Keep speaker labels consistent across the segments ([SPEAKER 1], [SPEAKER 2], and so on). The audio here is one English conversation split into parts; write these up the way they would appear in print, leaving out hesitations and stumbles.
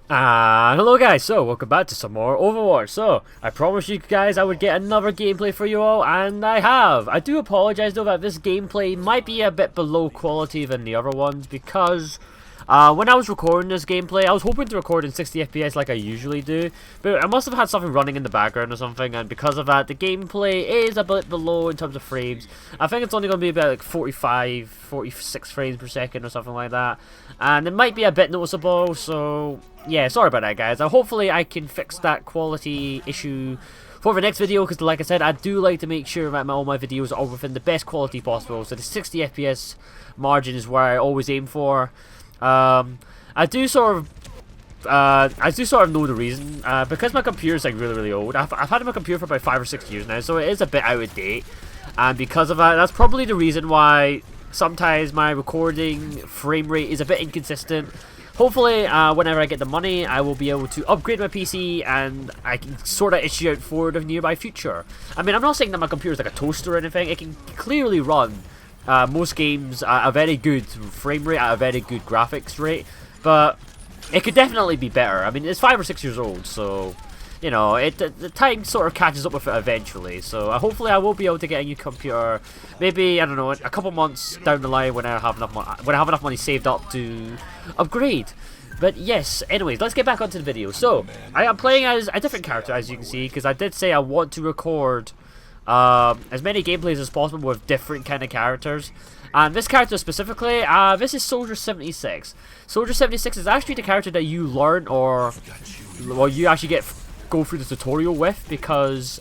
[SPEAKER 1] Hello guys, so welcome back to some more Overwatch. So, I promised you guys I would get another gameplay for you all, and I have. I do apologise though that this gameplay might be a bit below quality than the other ones, because when I was recording this gameplay, I was hoping to record in 60 FPS like I usually do, but I must have had something running in the background or something, and because of that, the gameplay is a bit below in terms of frames. I think it's only going to be about like 45, 46 frames per second or something like that, and it might be a bit noticeable, so yeah, sorry about that guys. Hopefully I can fix that quality issue for the next video, because like I said, I do like to make sure that all my videos are within the best quality possible, so the 60 FPS margin is where I always aim for. I do sort of know the reason, because my computer's like really old. I've had my computer for about 5 or 6 years now, so it is a bit out of date, and because of that, that's probably the reason why sometimes my recording frame rate is a bit inconsistent. Hopefully, whenever I get the money, I will be able to upgrade my PC, and I can sort of issue out for the nearby future. I mean, I'm not saying that my computer is like a toaster or anything. It can clearly run most games at a very good frame rate, at a very good graphics rate, but it could definitely be better. I mean, it's 5 or 6 years old, so you know, the time sort of catches up with it eventually. So hopefully I will be able to get a new computer, maybe, I don't know, a couple months down the line when I have enough money saved up to upgrade. But yes, anyways, let's get back onto the video. So I am playing as a different character, as you can see, because I did say I want to record as many gameplays as possible with different kind of characters. And this character specifically, this is Soldier 76. Soldier 76 is actually the character that you learn, or well, you actually go through the tutorial with, because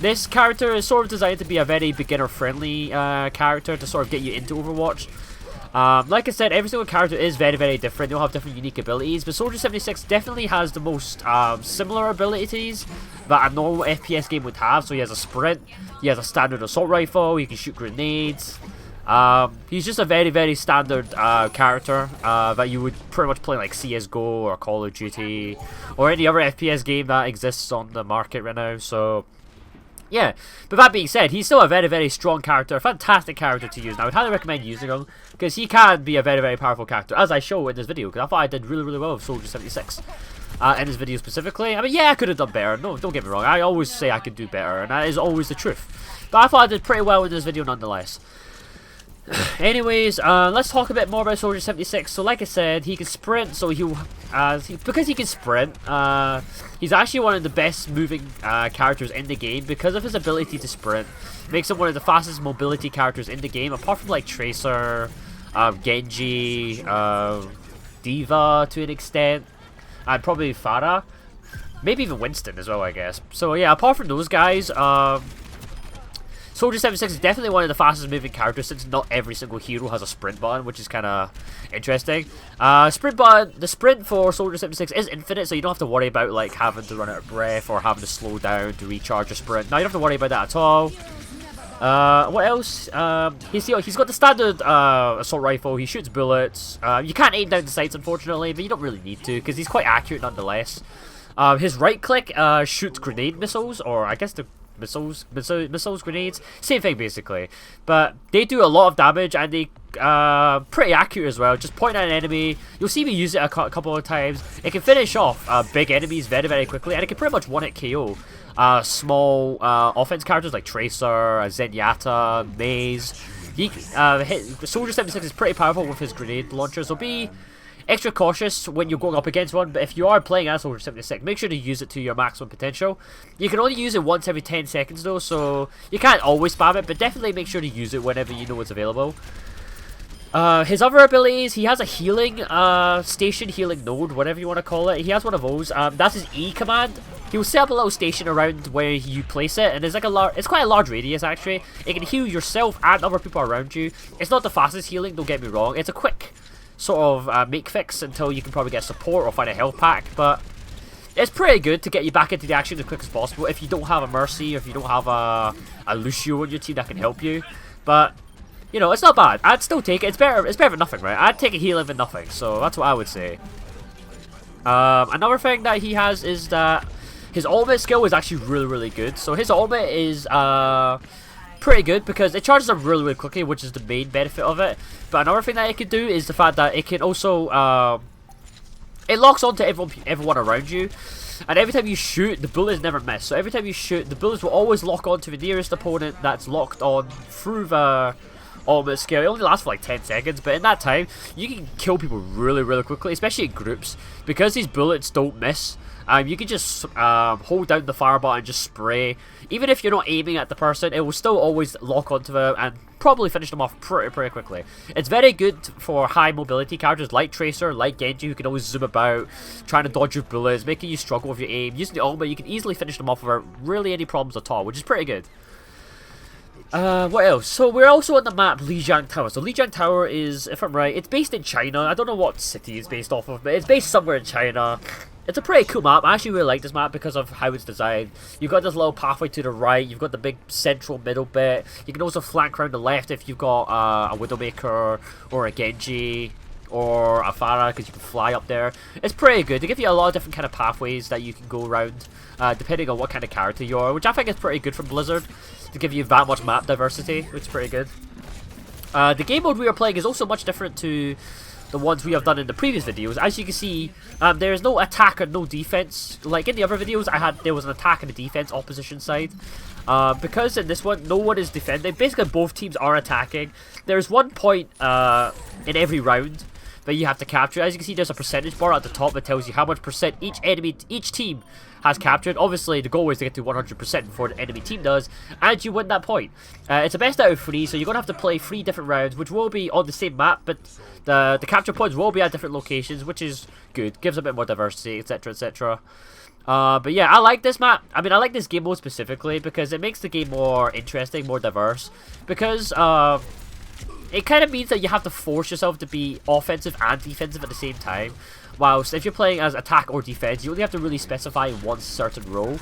[SPEAKER 1] this character is sort of designed to be a very beginner friendly character to sort of get you into Overwatch. Like I said, every single character is very different. They all have different unique abilities, but Soldier 76 definitely has the most similar abilities that a normal FPS game would have. So he has a sprint, he has a standard assault rifle, he can shoot grenades. He's just a very standard character that you would pretty much play like CSGO or Call of Duty or any other FPS game that exists on the market right now. So yeah, but that being said, he's still a very strong character, a fantastic character to use, and I would highly recommend using him, because he can be a very powerful character, as I show in this video, because I thought I did really well with Soldier 76 in this video specifically. I mean, yeah, I could have done better, no, don't get me wrong, I always say I could do better, and that is always the truth, but I thought I did pretty well in this video nonetheless. Anyways, let's talk a bit more about Soldier 76. So like I said, he can sprint, so because he can sprint, he's actually one of the best moving characters in the game, because of his ability to sprint. Makes him one of the fastest mobility characters in the game, apart from like Tracer, Genji, Diva to an extent, and probably Pharah, maybe even Winston as well, I guess. So yeah, apart from those guys, Soldier 76 is definitely one of the fastest moving characters, since not every single hero has a sprint button, which is kind of interesting. Sprint button, the sprint for Soldier 76 is infinite, so you don't have to worry about like having to run out of breath or having to slow down to recharge your sprint. No, you don't have to worry about that at all. What else? He's got the standard assault rifle. He shoots bullets. You can't aim down the sights, unfortunately, but you don't really need to, because he's quite accurate nonetheless. His right click shoots grenade missiles, or I guess the missiles, grenades, same thing basically, but they do a lot of damage, and they pretty accurate as well. Just point at an enemy, you'll see me use it a couple of times. It can finish off big enemies very quickly, and it can pretty much one-hit KO small offense characters like Tracer, Zenyatta, Maze. Soldier 76 is pretty powerful with his grenade launcher, so be extra cautious when you're going up against one, but if you are playing as Soldier 76, make sure to use it to your maximum potential. You can only use it once every 10 seconds though, so you can't always spam it, but definitely make sure to use it whenever you know it's available. His other abilities, he has a healing station, healing node, whatever you want to call it. He has one of those. That's his E command. He will set up a little station around where you place it, and it's like it's quite a large radius actually. It can heal yourself and other people around you. It's not the fastest healing, don't get me wrong. It's a quick sort of make fix until you can probably get support or find a health pack, but it's pretty good to get you back into the action as quick as possible if you don't have a Mercy, or if you don't have a Lucio on your team that can help you. But you know, it's not bad. I'd still take it. It's better than nothing, right? I'd take a healing than nothing, so that's what I would say. Another thing that he has is that his ultimate skill is actually really good. So his ultimate is pretty good because it charges up really quickly, which is the main benefit of it. But another thing that it can do is the fact that it can also it locks onto everyone around you. And every time you shoot, the bullets never miss. So every time you shoot, the bullets will always lock onto the nearest opponent that's locked on through the ultimate skill. It only lasts for like 10 seconds, but in that time, you can kill people really, really quickly, especially in groups. Because these bullets don't miss, you can just hold down the fire button and just spray. Even if you're not aiming at the person, it will still always lock onto them and probably finish them off pretty quickly. It's very good for high mobility characters like Tracer, like Genji, who can always zoom about, trying to dodge your bullets, making you struggle with your aim. Using the ultimate, you can easily finish them off without really any problems at all, which is pretty good. What else? So we're also on the map Lijiang Tower. So Lijiang Tower is, if I'm right, it's based in China. I don't know what city it's based off of, but it's based somewhere in China. It's a pretty cool map. I actually really like this map because of how it's designed. You've got this little pathway to the right. You've got the big central middle bit. You can also flank around the left if you've got a Widowmaker or a Genji or a Pharah, because you can fly up there. It's pretty good. They give you a lot of different kind of pathways that you can go around depending on what kind of character you are, which I think is pretty good from Blizzard to give you that much map diversity, which is pretty good. The game mode we are playing is also much different to the ones we have done in the previous videos. As you can see, there is no attack and no defense. Like in the other videos, there was an attack and a defense opposition side. Because in this one, no one is defending. Basically, both teams are attacking. There's 1 point in every round that you have to capture. As you can see, there's a percentage bar at the top that tells you how much percent each team has captured. Obviously, the goal is to get to 100% before the enemy team does, and you win that point. It's a best out of 3, so you're going to have to play 3 different rounds, which will be on the same map, but the capture points will be at different locations, which is good. Gives a bit more diversity, etc, etc. But yeah, I like this map. I mean, I like this game mode specifically because it makes the game more interesting, more diverse. Because it kind of means that you have to force yourself to be offensive and defensive at the same time. Whilst if you're playing as attack or defense, you only have to really specify one certain role.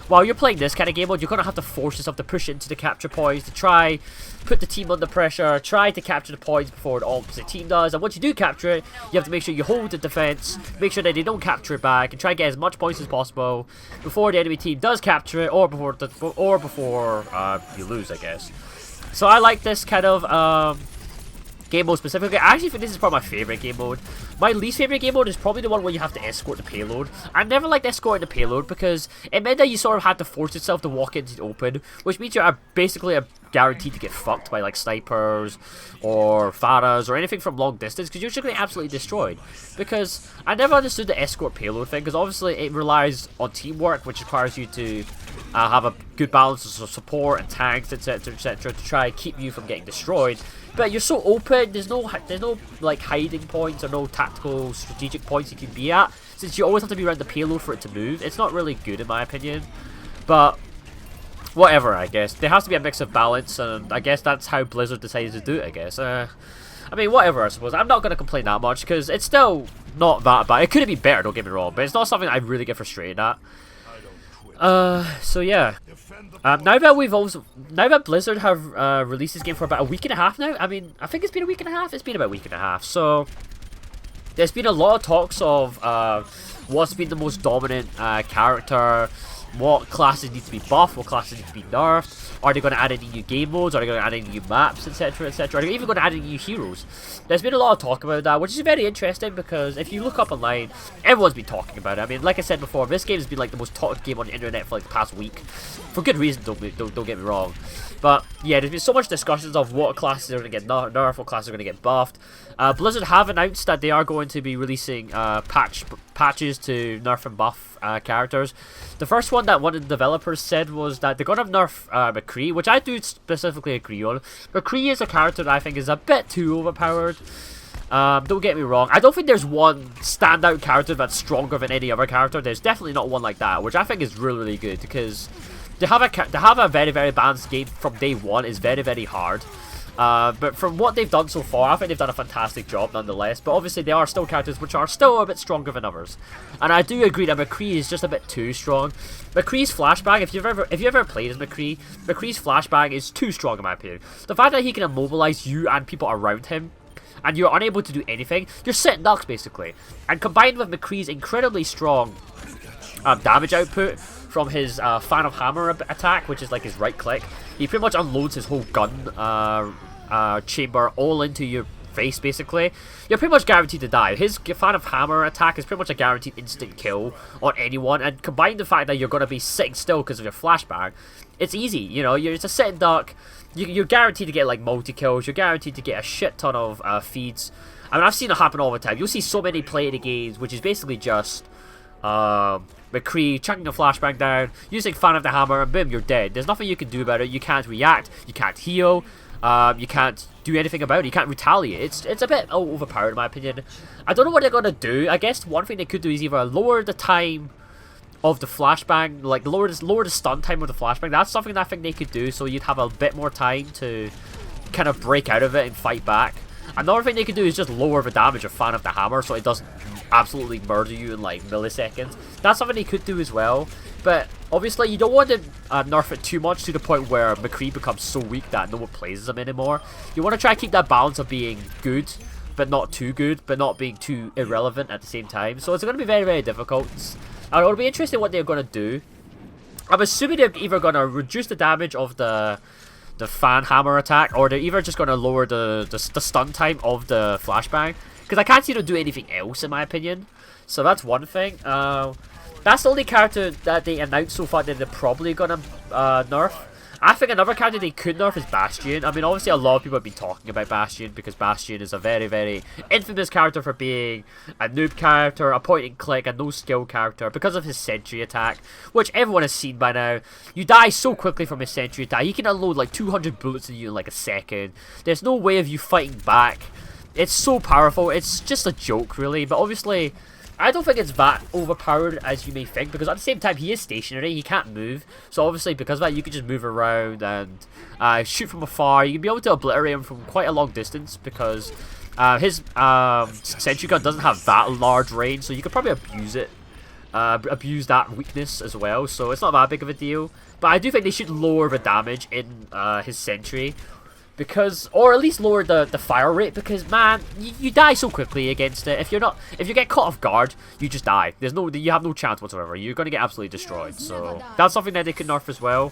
[SPEAKER 1] While you're playing this kind of game mode, you're going to have to force yourself to push into the capture points, to try put the team under pressure, try to capture the points before the opposite team does. And once you do capture it, you have to make sure you hold the defense, make sure that they don't capture it back, and try to get as much points as possible before the enemy team does capture it, or before you lose, I guess. So I like this kind of game mode specifically. I actually think this is probably my favourite game mode. My least favourite game mode is probably the one where you have to escort the payload. I never liked escorting the payload because it meant that you sort of had to force yourself to walk into the open, which means you're basically guaranteed to get fucked by like snipers or Pharahs or anything from long distance, because you're just going to get absolutely destroyed. Because I never understood the escort payload thing, because obviously it relies on teamwork, which requires you to have a good balance of support and tanks, etc, etc, to try and keep you from getting destroyed. But you're so open, there's no like hiding points or no tactical strategic points you can be at, since you always have to be around the payload for it to move. It's not really good in my opinion, but whatever, I guess. There has to be a mix of balance, and I guess that's how Blizzard decided to do it, I guess. I mean, whatever, I suppose. I'm not going to complain that much, because it's still not that bad. It could have been better, don't get me wrong, but it's not something I really get frustrated at. So yeah. Now that Blizzard have released this game for about a week and a half now, I mean, I think it's been a week and a half. It's been about a week and a half. So there's been a lot of talks of what's been the most dominant character, what classes need to be buffed, what classes need to be nerfed. Are they going to add any new game modes? Are they going to add any new maps, etc, etc? Are they even going to add any new heroes? There's been a lot of talk about that, which is very interesting, because if you look up online, everyone's been talking about it. I mean, like I said before, this game has been like the most talked game on the internet for like the past week, for good reason. Don't get me wrong. But yeah, there's been so much discussions of what classes are going to get nerfed, what classes are going to get buffed. Blizzard have announced that they are going to be releasing patches to nerf and buff characters. The first one that one of the developers said was that they're going to nerf McCree, which I do specifically agree on. McCree is a character that I think is a bit too overpowered. Don't get me wrong, I don't think there's one standout character that's stronger than any other character. There's definitely not one like that, which I think is really, really good, because to have a very, very balanced game from day one is very, very hard. But from what they've done so far, I think they've done a fantastic job nonetheless. But obviously there are still characters which are still a bit stronger than others. And I do agree that McCree is just a bit too strong. McCree's flashbang, if you've ever played as McCree, McCree's flashbang is too strong in my opinion. The fact that he can immobilize you and people around him, and you're unable to do anything, you're sitting ducks basically. And combined with McCree's incredibly strong damage output from his Fan of Hammer attack, which is like his right click, he pretty much unloads his whole gun chamber all into your face, basically, you're pretty much guaranteed to die. His fan of hammer attack is pretty much a guaranteed instant kill on anyone, and combine the fact that you're going to be sitting still because of your flashbang, it's easy, you know, it's a sitting duck, you're guaranteed to get like multi-kills, you're guaranteed to get a shit ton of feeds. I mean, I've seen it happen all the time. You'll see so many play the games, which is basically just McCree chucking a flashbang down, using fan of the hammer, and boom, you're dead. There's nothing you can do about it. You can't react, you can't heal, you can't do anything about it, you can't retaliate. It's a bit overpowered in my opinion. I don't know what they're going to do. I guess one thing they could do is either lower the time of the flashbang, like lower the stun time of the flashbang. That's something that I think they could do, so you'd have a bit more time to kind of break out of it and fight back. Another thing they could do is just lower the damage of fan of the hammer so it doesn't absolutely murder you in like milliseconds. That's something they could do as well, but obviously you don't want to nerf it too much to the point where McCree becomes so weak that no one plays as him anymore. You want to try and keep that balance of being good but not too good, but not being too irrelevant at the same time. So it's going to be very, very difficult. It'll be interesting what they're going to do. I'm assuming they're either going to reduce the damage of the fan hammer attack, or they're either just going to lower the stun time of the flashbang, because I can't see them do anything else in my opinion. So that's one thing. That's the only character that they announced so far that they're probably going to nerf. I think another character they could nerf is Bastion. I mean, obviously a lot of people have been talking about Bastion because Bastion is a very, very infamous character for being a noob character, a point and click, a no skill character because of his sentry attack, which everyone has seen by now. You die so quickly from his sentry attack. He can unload like 200 bullets in you in like a second. There's no way of you fighting back. It's so powerful. It's just a joke, really. But obviously, I don't think it's that overpowered as you may think, because at the same time he is stationary, he can't move, so obviously because of that you can just move around and shoot from afar. You can be able to obliterate him from quite a long distance because his sentry gun doesn't have that large range, so you could probably abuse it, abuse that weakness as well, so it's not that big of a deal. But I do think they should lower the damage in his sentry, because, or at least lower the fire rate, because man, you die so quickly against it. If you get caught off guard, you just die. You have no chance whatsoever. You're gonna get absolutely destroyed. So that's something that they can nerf as well.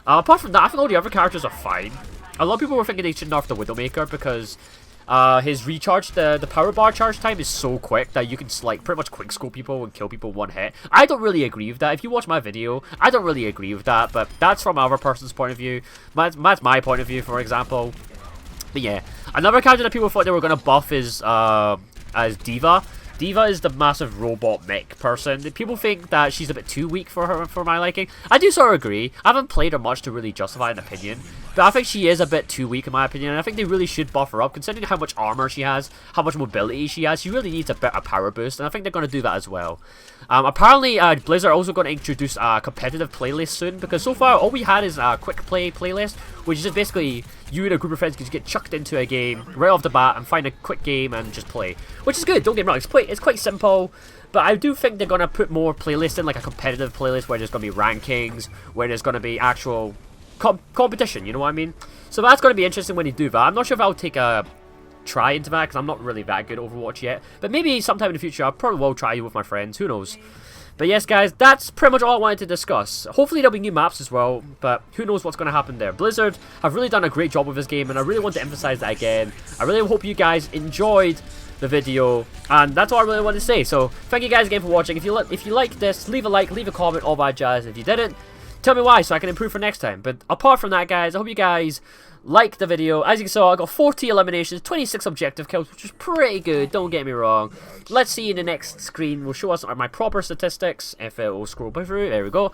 [SPEAKER 1] Apart from that, I think all the other characters are fine. A lot of people were thinking they should nerf the Widowmaker because his recharge, the power bar charge time is so quick that you can like pretty much quickscope people and kill people one hit. I don't really agree with that. If you watch my video, I don't really agree with that, but that's from another person's point of view. That's my point of view, for example. But yeah, another character that people thought they were going to buff is as D.Va. D.Va is the massive robot mech person. People think that she's a bit too weak for my liking. I do sort of agree. I haven't played her much to really justify an opinion, but I think she is a bit too weak in my opinion, and I think they really should buff her up, considering how much armor she has, how much mobility she has. She really needs a better power boost, and I think they're going to do that as well. Apparently, Blizzard are also going to introduce a competitive playlist soon, because so far all we had is a quick play playlist, which is just basically you and a group of friends can just get chucked into a game right off the bat and find a quick game and just play, which is good. Don't get me wrong, it's quite simple. But I do think they're going to put more playlists in, like a competitive playlist where there's going to be rankings, where there's going to be actual competition, you know what I mean? So that's going to be interesting when they do that. I'm not sure if I'll take a try into that, because I'm not really that good at Overwatch yet. But maybe sometime in the future, I probably will try it with my friends, who knows? But yes, guys, that's pretty much all I wanted to discuss. Hopefully there'll be new maps as well, but who knows what's going to happen there. Blizzard have really done a great job with this game, and I really want to emphasize that again. I really hope you guys enjoyed the video, and that's all I really want to say. So thank you guys again for watching. If you like this, leave a like, leave a comment, all that jazz. If you didn't, tell me why so I can improve for next time. But apart from that, guys, I hope you guys like the video. As you saw, I got 40 eliminations, 26 objective kills, which is pretty good, don't get me wrong. Let's see in the next screen, will show us my proper statistics, if it will scroll by through. There we go.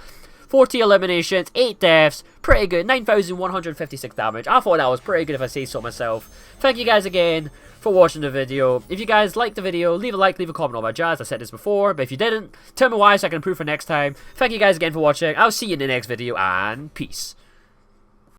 [SPEAKER 1] 40 eliminations, 8 deaths, pretty good, 9,156 damage. I thought that was pretty good if I say so myself. Thank you guys again for watching the video. If you guys liked the video, leave a like, leave a comment, all that jazz. I said this before, but if you didn't, tell me why so I can improve for next time. Thank you guys again for watching. I'll see you in the next video, and peace.